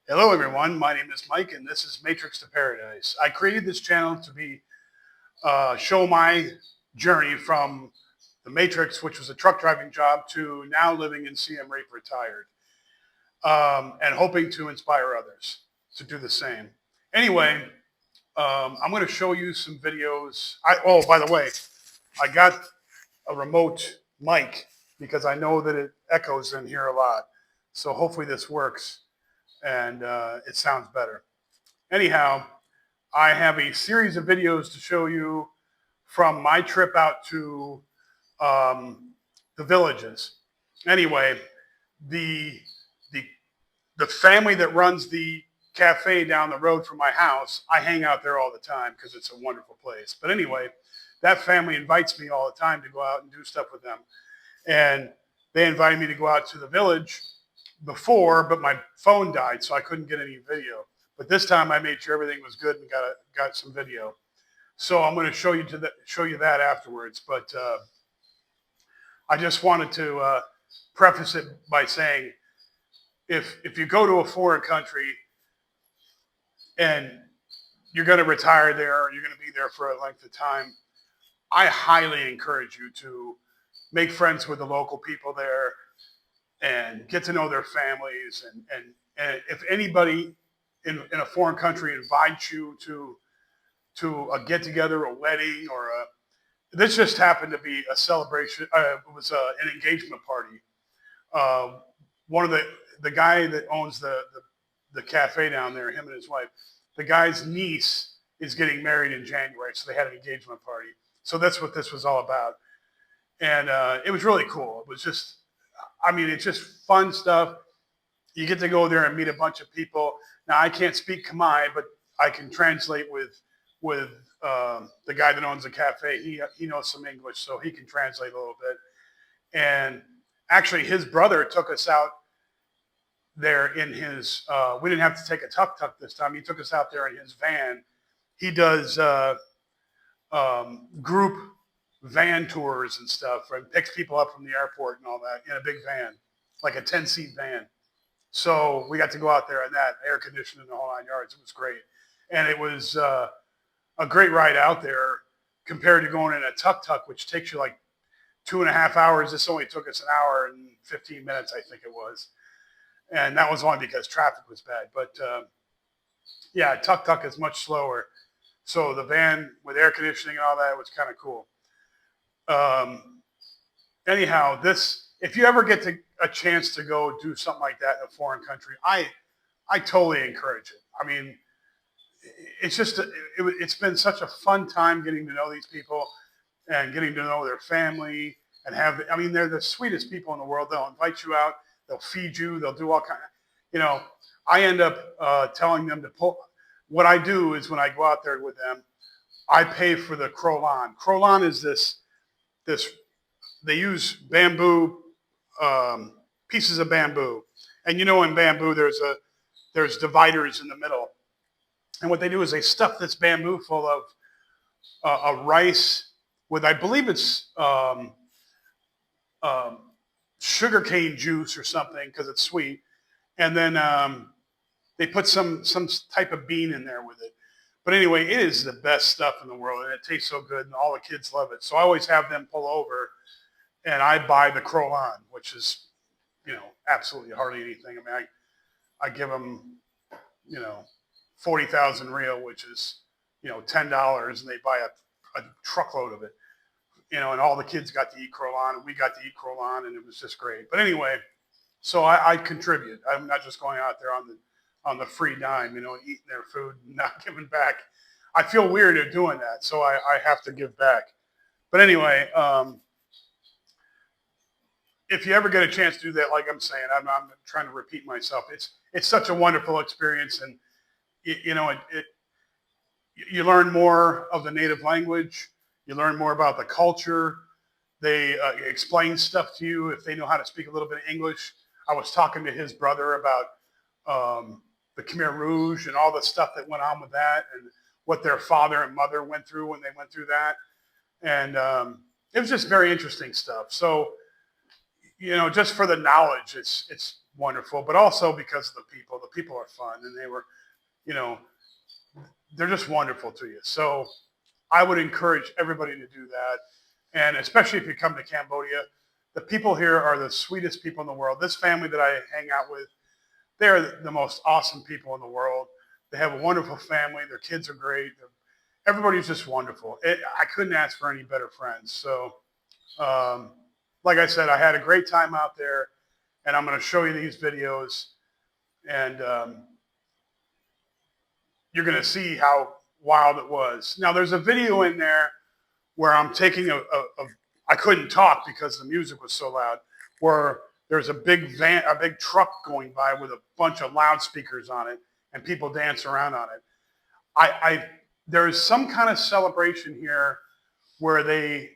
Hello, everyone. My name is Mike, and this is Matrix to Paradise. I created this channel to show my journey from the Matrix, which was a truck driving job, to now living in Siem Reap, retired, and hoping to inspire others to do the same. Anyway, I'm going to show you some videos. Oh, by the way, I got a remote mic because I know that it echoes in here a lot. So hopefully this works and it sounds better. Anyhow, I have a series of videos to show you from my trip out to the villages. Anyway, the the the family that runs the cafe down the road from my house, I hang out there all the time because it's a wonderful place. But anyway, that family invites me all the time to go out and do stuff with them. And they invited me to go out to the village before, but my phone died, so I couldn't get any video. But this time I made sure everything was good and got some video. So I'm going to show you that afterwards. But I just wanted to preface it by saying, if you go to a foreign country and you're going to retire there or you're going to be there for a length of time, I highly encourage you to make friends with the local people there and get to know their families. And if anybody in a foreign country invites you to a get together, a wedding, or this just happened to be a celebration. It was an engagement party. One of the guy that owns the cafe down there, him and his wife, the guy's niece is getting married in January, so they had an engagement party. So that's what this was all about, and it was really cool. It was just, I mean, it's just fun stuff. You get to go there and meet a bunch of people. Now I can't speak Khmer, but I can translate with the guy that owns the cafe. He knows some English, so he can translate a little bit. And actually, his brother took us out there in his. We didn't have to take a tuk tuk this time. He took us out there in his van. He does group van tours and stuff, and picks people up from the airport and all that in a big van, like a 10-seat van. So we got to go out there in that, air conditioned in the whole 9 yards. It was great. And it was a great ride out there compared to going in a tuk-tuk, which takes you like 2.5 hours. This only took us an hour and 15 minutes, I think it was. And that was only because traffic was bad. But yeah, tuk-tuk is much slower. So the van with air conditioning and all that was kind of cool. Anyhow, if you ever get a chance to go do something like that in a foreign country, I totally encourage it. I mean, it's been such a fun time getting to know these people and getting to know their family and I mean, they're the sweetest people in the world. They'll invite you out, they'll feed you, they'll do all kind of, I end up telling them to pull. What I do is when I go out there with them, I pay for the krolan. Krolan is this they use bamboo, pieces of bamboo, and in bamboo there's dividers in the middle, and what they do is they stuff this bamboo full of rice with, I believe it's sugarcane juice or something because it's sweet, and then they put some type of bean in there with it. But anyway, it is the best stuff in the world, and it tastes so good, and all the kids love it. So I always have them pull over, and I buy the krolan, which is, absolutely hardly anything. I mean, I give them, 40,000 real, which is, $10, and they buy a truckload of it, and all the kids got to eat krolan, and we got to eat krolan, and it was just great. But anyway, so I contribute. I'm not just going out there on the free dime, eating their food and not giving back. I feel weird at doing that, so I have to give back. But anyway, if you ever get a chance to do that, like I'm saying, I'm trying to repeat myself. It's such a wonderful experience, and you learn more of the native language. You learn more about the culture. They explain stuff to you if they know how to speak a little bit of English. I was talking to his brother about the Khmer Rouge and all the stuff that went on with that, and what their father and mother went through when they went through that. And it was just very interesting stuff. So, just for the knowledge, it's wonderful, but also because of the people. The people are fun, and they were, you know, they're just wonderful to you. So I would encourage everybody to do that. And especially if you come to Cambodia, the people here are the sweetest people in the world. This family that I hang out with, they're the most awesome people in the world. They have a wonderful family. Their kids are great. Everybody's just wonderful. I couldn't ask for any better friends. So, like I said, I had a great time out there, and I'm going to show you these videos, and you're going to see how wild it was. Now, there's a video in there where I'm taking I couldn't talk because the music was so loud, where there's a big truck going by with a bunch of loudspeakers on it, and people dance around on it. There's some kind of celebration here where they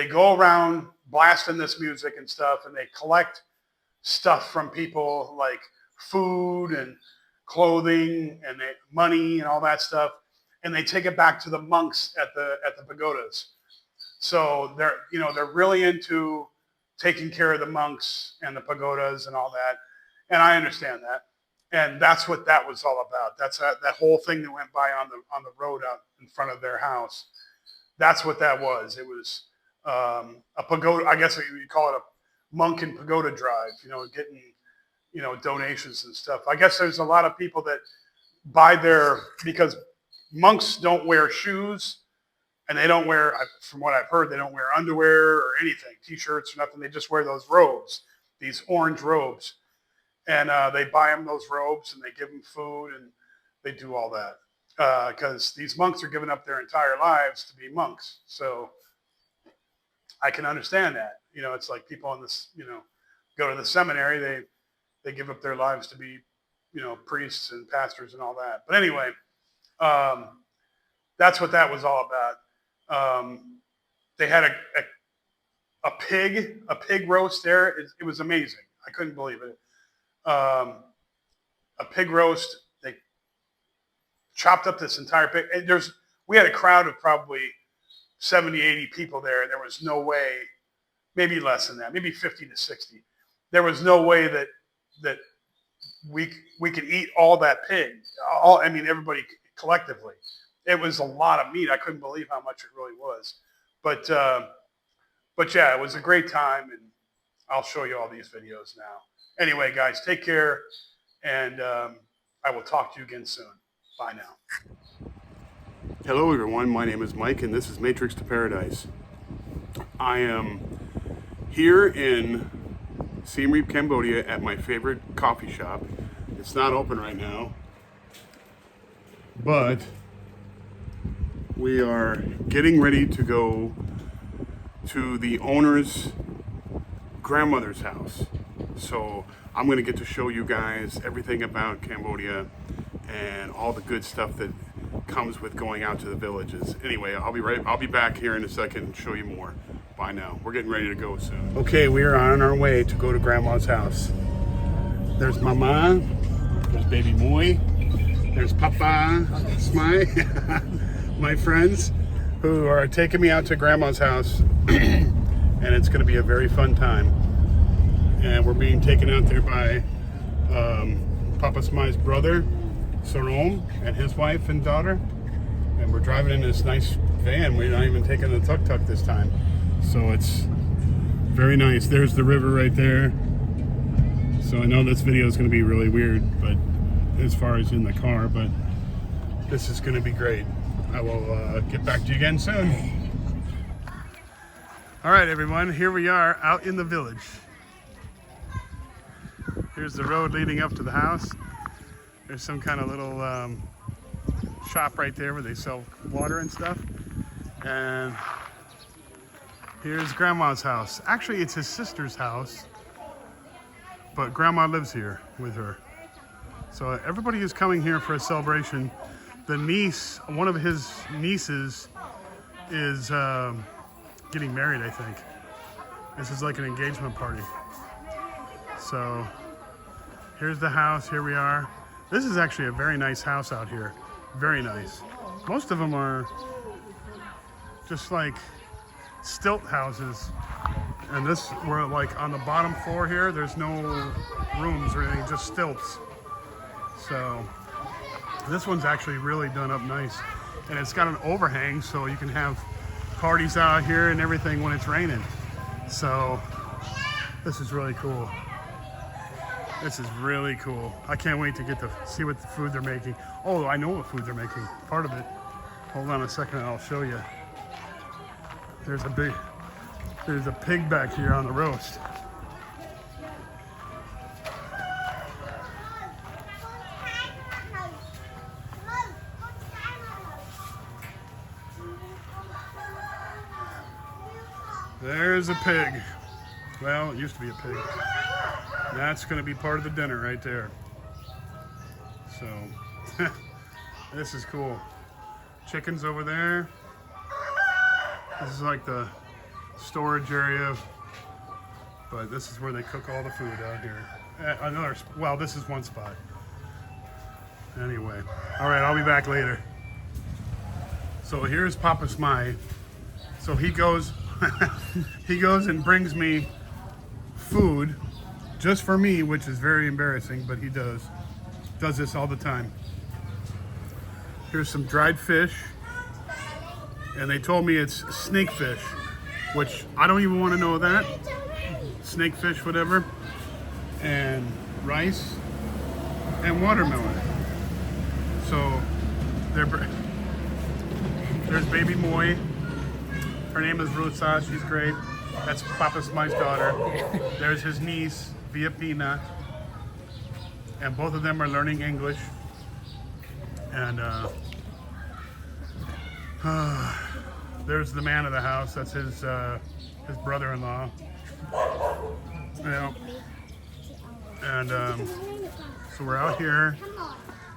go around blasting this music and stuff, and they collect stuff from people like food and clothing and money and all that stuff, and they take it back to the monks at the pagodas. So they're really into taking care of the monks and the pagodas and all that, and I understand that. And that's what that was all about. That's that whole thing that went by on the road out in front of their house. That's what that was. It was a pagoda. I guess you call it a monk and pagoda drive. Getting donations and stuff. I guess there's a lot of people that buy because monks don't wear shoes, and they don't wear, from what I've heard, they don't wear underwear or anything, t-shirts or nothing. They just wear those robes, these orange robes. And they buy them those robes, and they give them food, and they do all that. Because these monks are giving up their entire lives to be monks. So I can understand that. It's like people in this, go to the seminary, they give up their lives to be, priests and pastors and all that. But anyway, that's what that was all about. They had a pig roast there. It was amazing. I couldn't believe it. A pig roast. They chopped up this entire pig. And we had a crowd of probably 70, 80 people there, and there was no way, maybe less than that, maybe 50 to 60. There was no way that we could eat all that pig. Everybody collectively. It was a lot of meat. I couldn't believe how much it really was. But yeah, it was a great time, and I'll show you all these videos now. Anyway, guys, take care, and I will talk to you again soon. Bye now. Hello, everyone. My name is Mike, and this is Matrix to Paradise. I am here in Siem Reap, Cambodia, at my favorite coffee shop. It's not open right now, but we are getting ready to go to the owner's grandmother's house. So I'm going to get to show you guys everything about Cambodia and all the good stuff that comes with going out to the villages. Anyway, I'll be back here in a second and show you more. Bye now. We're getting ready to go soon. Okay, we are on our way to go to Grandma's house. There's Mama, there's Baby Moy, there's Papa, Smai, my friends who are taking me out to Grandma's house, and it's going to be a very fun time. And we're being taken out there by Papa Smai's brother, Sarom, and his wife and daughter. And we're driving in this nice van. We're not even taking the tuk-tuk this time. So it's very nice. There's the river right there. So I know this video is going to be really weird, but as far as in the car, but this is going to be great. I will get back to you again soon. All right, everyone, here we are out in the village. Here's the road leading up to the house. There's some kind of little shop right there where they sell water and stuff. And here's Grandma's house. Actually, it's his sister's house, but Grandma lives here with her. So everybody is coming here for a celebration. The niece, one of his nieces, is getting married, I think. This is like an engagement party. So here's the house, here we are. This is actually a very nice house out here. Very nice. Most of them are just like stilt houses. And this, we're like on the bottom floor here, there's no rooms or anything, just stilts. So this one's actually really done up nice. And it's got an overhang so you can have parties out here and everything when it's raining. So this is really cool. This is really cool. I can't wait to get to see what the food they're making. Oh, I know what food they're making. Part of it. Hold on a second, I'll show you. There's a pig back here on the roast. There's a pig. Well, it used to be a pig. That's going to be part of the dinner right there. So, this is cool. Chickens over there. This is like the storage area, but this is where they cook all the food out here. Well, this is one spot. Anyway, all right, I'll be back later. So here's Papa Smai. So he goes, he goes and brings me food just for me, which is very embarrassing, but he does this all the time. Here's some dried fish, and they told me it's snakefish, which I don't even want to know that. Snakefish, whatever, and rice and watermelon. So there's baby Moy. Her name is Rusa. She's great. That's Papa Smai's daughter. There's his niece, Via Pina. And both of them are learning English. And there's the man of the house. That's his brother-in-law. Yeah. And so we're out here.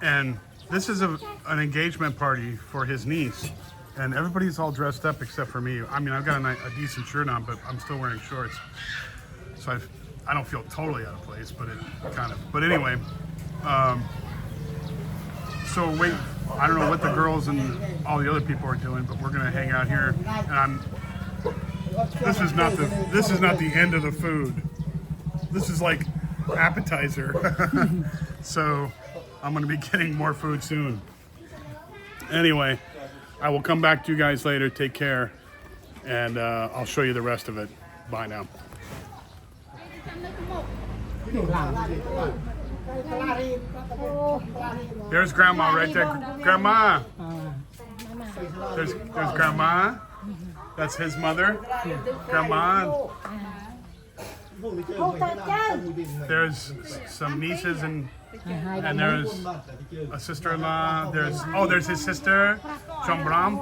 And this is an engagement party for his niece. And everybody's all dressed up except for me. I mean, I've got a decent shirt on, but I'm still wearing shorts. So I don't feel totally out of place, but it kind of. But anyway, so wait, I don't know what the girls and all the other people are doing, but we're gonna hang out here. And this is not the end of the food. This is like appetizer. So I'm gonna be getting more food soon. Anyway, I will come back to you guys later. Take care, and I'll show you the rest of it. Bye now. There's Grandma right there. Grandma. There's Grandma. That's his mother. Grandma. There's some nieces and there's a sister-in-law. There's his sister, Chambran.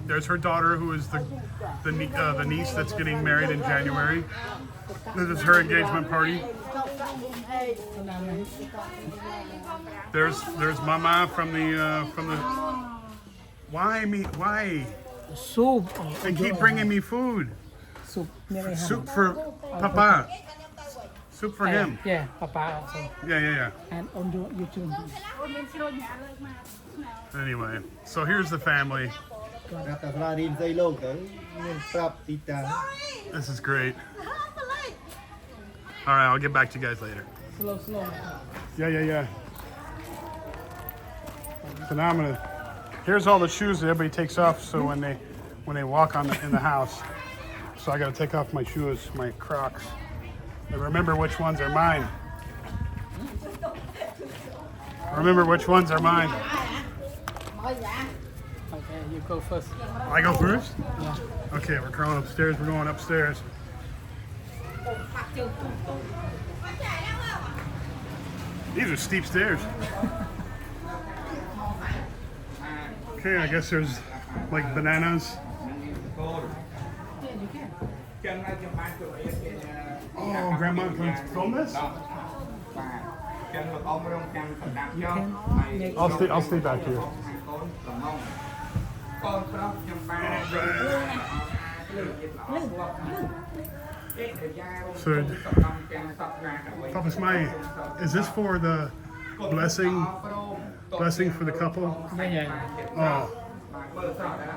There's her daughter, who is the niece that's getting married in January. This is her engagement party. There's Mama from the. Why me? Why? Soup. They keep bringing me food. Soup. Soup for Papa. Soup for him. Yeah, Papa also. Yeah. And on YouTube. Anyway, so here's the family. This is great. All right, I'll get back to you guys later. Slow. Yeah. Phenomenal. Here's all the shoes that everybody takes off, so when they walk in the house. So I got to take off my shoes, my Crocs, and remember which ones are mine. Remember which ones are mine. Okay, you go first. I go first? Yeah. Okay, we're crawling upstairs. We're going upstairs. These are steep stairs. Okay, I guess there's like bananas. Oh, Grandma, can we film this? I'll stay back here. So, Papa Smai, is this for the blessing for the couple? Yeah. Oh,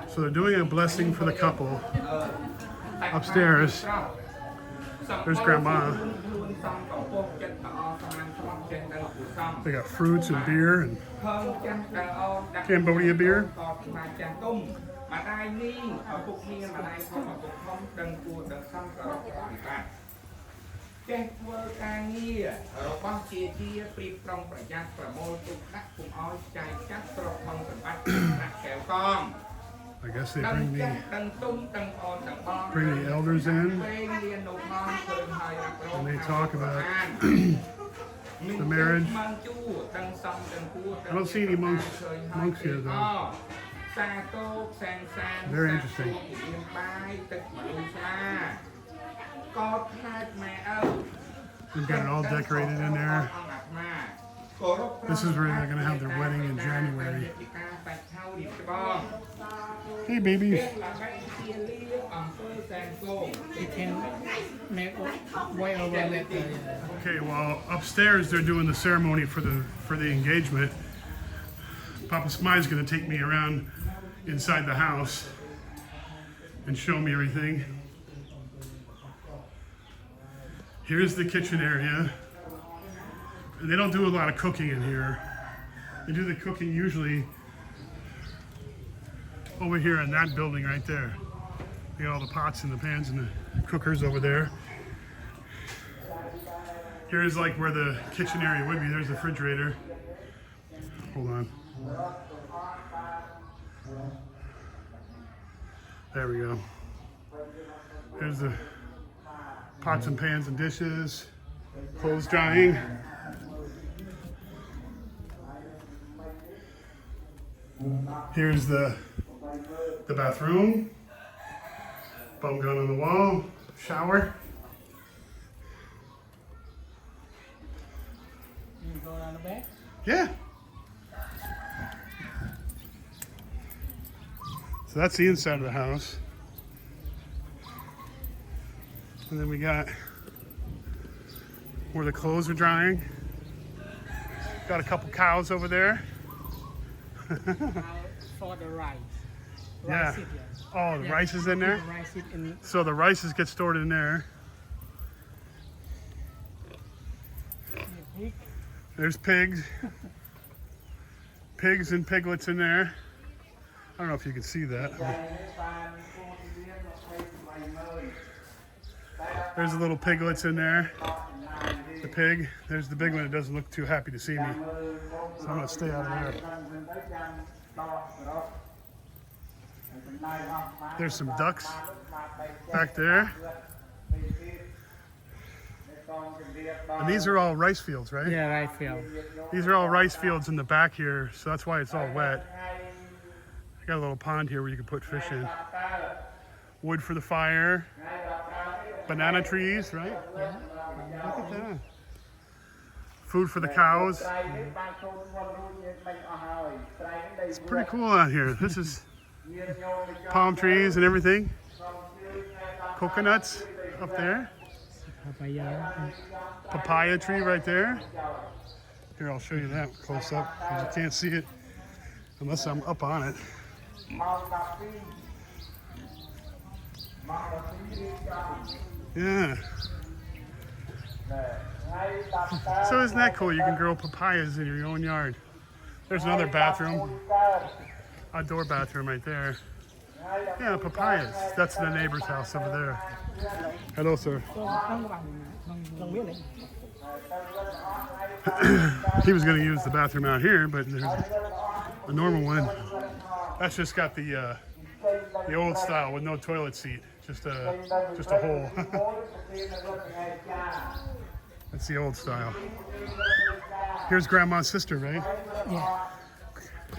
So they're doing a blessing for the couple upstairs. There's Grandma. They got fruits and beer and Cambodia beer. I guess they bring the elders in and they talk about the marriage. I don't see any monks here though. Very interesting. They've got it all decorated in there. This is where they're going to have their wedding in January. Hey, baby. You can make way over later. Okay, well, upstairs they're doing the ceremony for the engagement. Papa Smy's going to take me around inside the house and show me everything. Here's the kitchen area. They don't do a lot of cooking in here. They do the cooking usually over here in that building right there. They got all the pots and the pans and the cookers over there. Here's like where the kitchen area would be. There's the refrigerator. Hold on. There we go. There's the pots and pans and dishes, clothes drying. Here's the bathroom, bum gun on the wall, shower. You go around the back? Yeah. So that's the inside of the house. And then we got where the clothes are drying. Got a couple cows over there. For the rice. Yeah. Oh, the rice is in there? Rice is in. So the rices get stored in there. Pig. There's pigs. Pigs and piglets in there. I don't know if you can see that. There's the little piglets in there. The pig. There's the big one that doesn't look too happy to see me. So I'm going to stay out of there. There's some ducks back there. And these are all rice fields, right? Yeah, rice field. These are all rice fields in the back here, so that's why it's all wet. I got a little pond here where you can put fish in. Wood for the fire. Banana trees, right? Yeah. Look at that. Food for the cows. It's pretty cool out here. This is palm trees and everything. Coconuts up there. Papaya. Papaya tree right there. Here, I'll show you that close up because you can't see it unless I'm up on it. Yeah. So isn't that cool? You can grow papayas in your own yard. There's another bathroom. Outdoor bathroom right there. Yeah, papayas. That's the neighbor's house over there. Hello, sir. He was going to use the bathroom out here, but there's a normal one. That's just got the old style with no toilet seat, just a hole. That's the old style. Here's Grandma's sister, right? Yeah.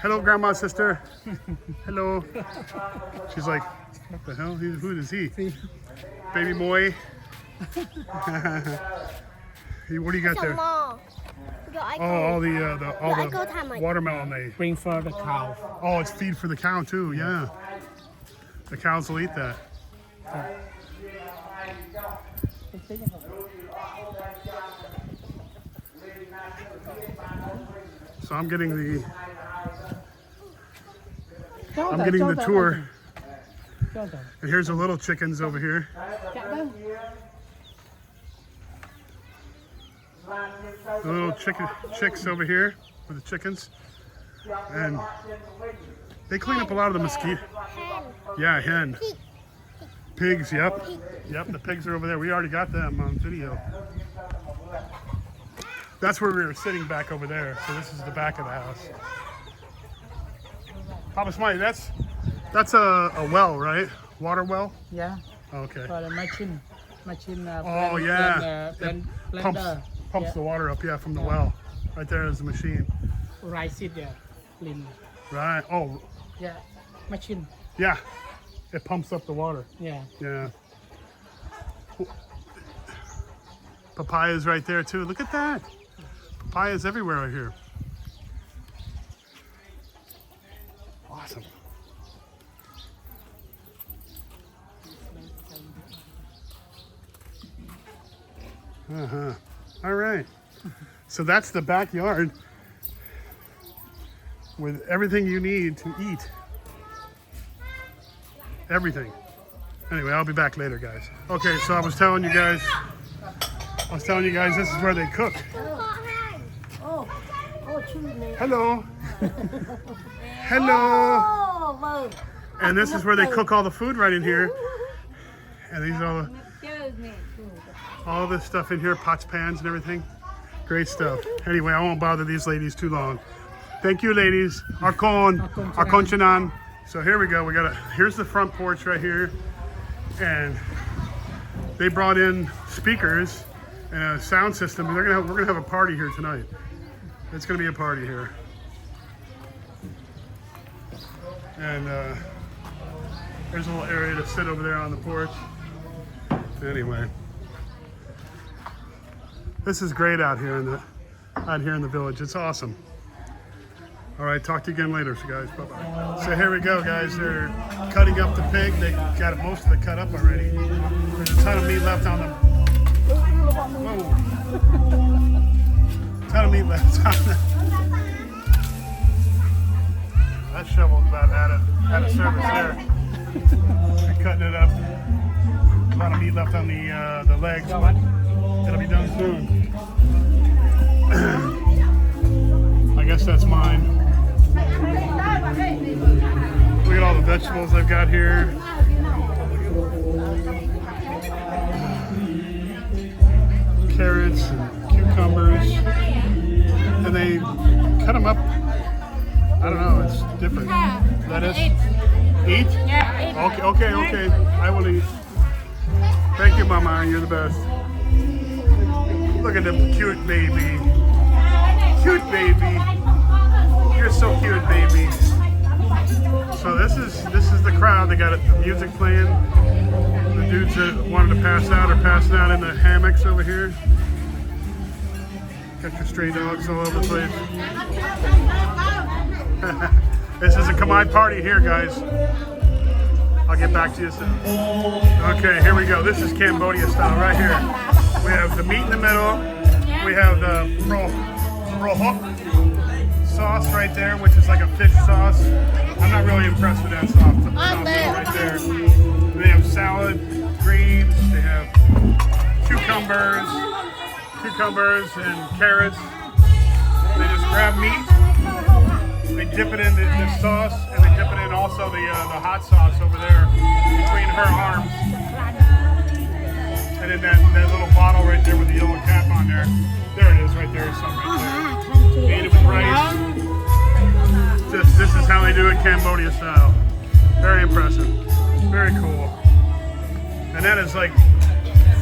Hello, Grandma's sister. Hello. She's like, what the hell? Who is he? Baby boy. What do you got there? Oh, all the watermelon they. Bring for the cow. Oh, it's feed for the cow too. Yeah. The cows will eat that. So I'm getting the I'm getting the tour. And here's the little chickens over here. The little chicks over here with the chickens. And they clean up a lot of the mosquito. Yeah, hen. Pigs, yep. Yep, the pigs are over there. We already got them on video. That's where we were sitting back over there. So this is the back of the house. Papa Smiley, that's a well, right? Water well? Yeah. Okay. For the machine. Oh yeah. It pumps the water up, yeah, from the well. Right there is the machine. Rice it there. Clean. Right. Oh. Yeah. Machine. Yeah. It pumps up the water. Yeah. Yeah. Papayas right there too. Look at that. Papayas everywhere right here. Awesome. Uh-huh. All right. So that's the backyard with everything you need to eat. Everything. Anyway, I'll be back later, guys. Okay, so I was telling you guys this is where they cook. Hello. Hello. And this is where they cook all the food right in here. And these are all this stuff in here, pots, pans, and everything. Great stuff. Anyway, I won't bother these ladies too long. Thank you, ladies. Arkon Chanan. So here we go. Here's the front porch right here. And they brought in speakers and a sound system. And we're gonna have a party here tonight. It's gonna be a party here. And there's a little area to sit over there on the porch. Anyway, this is great out here in the village. It's awesome. All right, talk to you again later, so guys. Bye-bye. So here we go, guys. They're cutting up the pig. They got most of it cut up already. There's a ton of meat left on them. Whoa. Ton of meat left on them. That shovel's about out of service there. They're cutting it up. A lot of meat left on the legs, but it'll be done soon. I guess that's mine. Look at all the vegetables I've got here. Carrots and cucumbers. And they cut them up. I don't know, it's different. Lettuce. Eat? Yeah. Okay. I will eat. Thank you, Mama. You're the best. Look at the cute baby. Cute baby. You're so cute, baby. So this is the crowd. They got the music playing. The dudes that wanted to pass out are passing out in the hammocks over here. Got your stray dogs all over the place. This is a Khmer party here, guys. I'll get back to you soon. Okay, here we go. This is Cambodia style right here. We have the meat in the middle. We have the brohok sauce right there, which is like a fish sauce. I'm not really impressed with that sauce right there. They have salad, greens. They have cucumbers and carrots. They just grab meat. They dip it in the sauce, and they dip it in also the hot sauce over there between her arms. And then that little bottle right there with the yellow cap on there. There it is right there, some right there. They eat it with rice. This is how they do it Cambodia style. Very impressive. Very cool. And that is like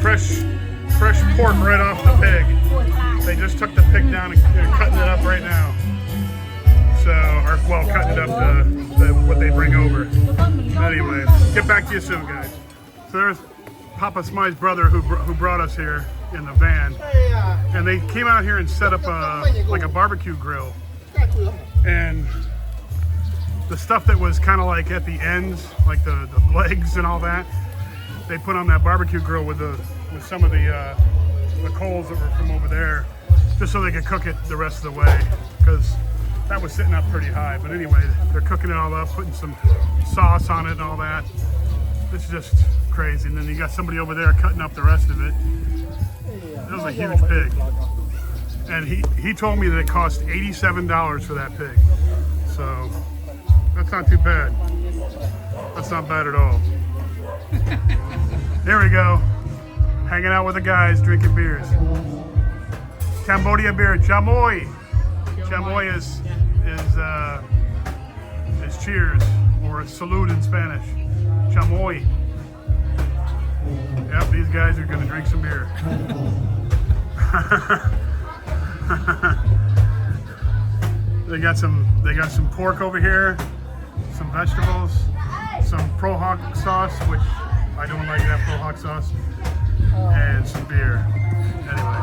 fresh pork right off the pig. They just took the pig down and they're cutting it up right now. So, cutting it up what they bring over. Anyway, get back to you soon, guys. So there's Papa Smy's brother who brought us here in the van, and they came out here and set up like a barbecue grill, and the stuff that was kind of like at the ends, like the legs and all that, they put on that barbecue grill with some of the coals that were from over there, just so they could cook it the rest of the way, because That was sitting up pretty high, but anyway, they're cooking it all up, putting some sauce on it and all that. It's just crazy. And then you got somebody over there cutting up the rest of it. That was a huge pig. And he told me that it cost $87 for that pig. So that's not too bad. That's not bad at all. There we go. Hanging out with the guys, drinking beers. Cambodia beer, chamoy. Chamoy is cheers or salute in Spanish. Chamoy. Yep, these guys are gonna drink some beer. They got some pork over here, some vegetables, some pro hawk sauce, which I don't like that pro hawk sauce, and some beer. Anyway.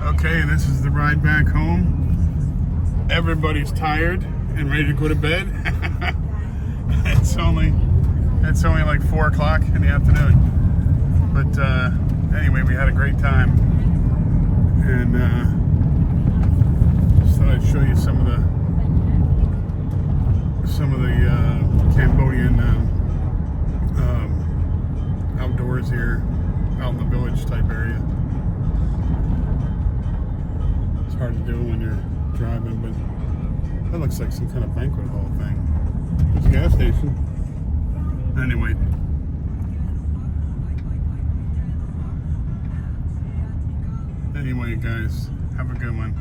Okay, and this is the ride back home. Everybody's tired and ready to go to bed. it's only like 4 o'clock in the afternoon. But anyway, we had a great time, and just thought I'd show you some of the Cambodian outdoors here, out in the village type area. It's hard to do when you're driving, but that looks like some kind of banquet hall thing. There's a gas station. Anyway. Anyway, guys, have a good one.